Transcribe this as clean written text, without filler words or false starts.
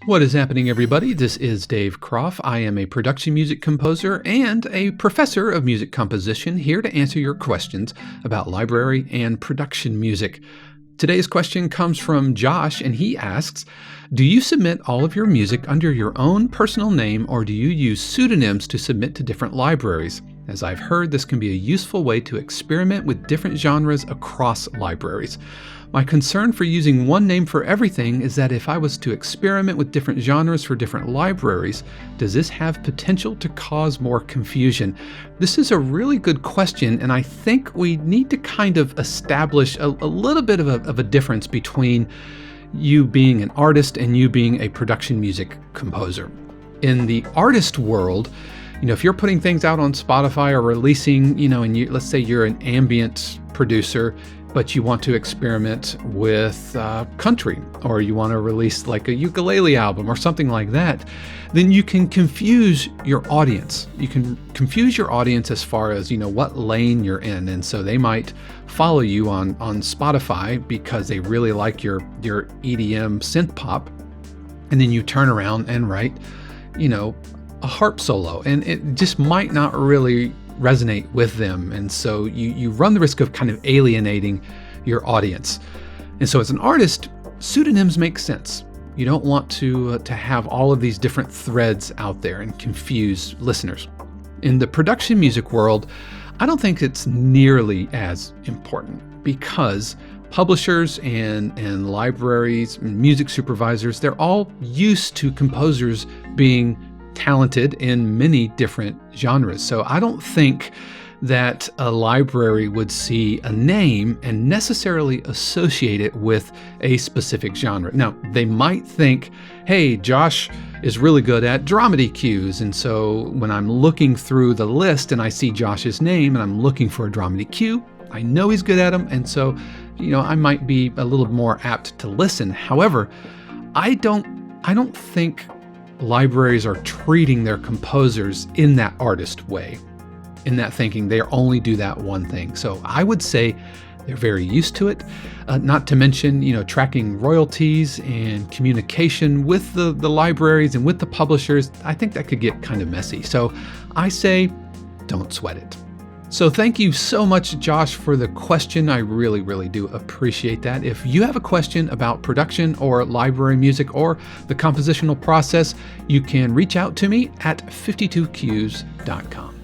What is happening, everybody? This is Dave Croft. I am a production music composer and a professor of music composition, here to answer your questions about library and production music. Today's question comes from Josh, and he asks, do you submit all of your music under your own personal name, or do you use pseudonyms to submit to different libraries? As I've heard, this can be a useful way to experiment with different genres across libraries. My concern for using one name for everything is that if I was to experiment with different genres for different libraries, does this have potential to cause more confusion? This is a really good question, and I think we need to kind of establish a little bit of a difference between you being an artist and you being a production music composer. In the artist world, if you're putting things out on Spotify or releasing, let's say you're an ambient producer, but you want to experiment with country, or you want to release like a ukulele album or something like that, then you can confuse your audience. You can confuse your audience as far as, what lane you're in. And so they might follow you on Spotify because they really like your EDM synth pop. And then you turn around and write, a harp solo, and it just might not really resonate with them. And so you run the risk of kind of alienating your audience. And so as an artist, pseudonyms make sense. You don't want to have all of these different threads out there and confuse listeners. In the production music world, I don't think it's nearly as important, because publishers and libraries and music supervisors, they're all used to composers being talented in many different genres. So I don't think that a library would see a name and necessarily associate it with a specific genre. Now, they might think, hey, Josh is really good at dramedy cues. And so when I'm looking through the list and I see Josh's name and I'm looking for a dramedy cue, I know he's good at them. And so, I might be a little more apt to listen. However, I don't think libraries are treating their composers in that artist way, in that thinking they only do that one thing. So I would say they're very used to it, not to mention, tracking royalties and communication with the libraries and with the publishers. I think that could get kind of messy. So I say, don't sweat it. So thank you so much, Josh, for the question. I really, really do appreciate that. If you have a question about production or library music or the compositional process, you can reach out to me at 52cues.com.